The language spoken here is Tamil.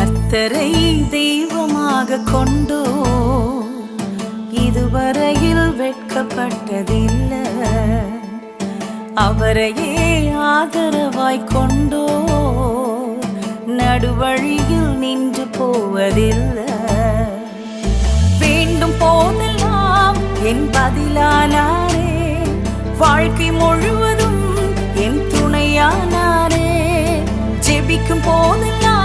கர்த்தரை தெய்வமாக கொண்டோ இதுவரையில் வெட்கப்பட்டதில்லை. அவரையே ஆதரவாய் கொண்டோ நடுவழியில் நின்று போவதில்லை. வேண்டும் போதெல்லாம் என் பதிலானாரே, வாழ்க்கை முழுவதும் என் துணையானாரே. ஜெபிக்கும் போதெல்லாம்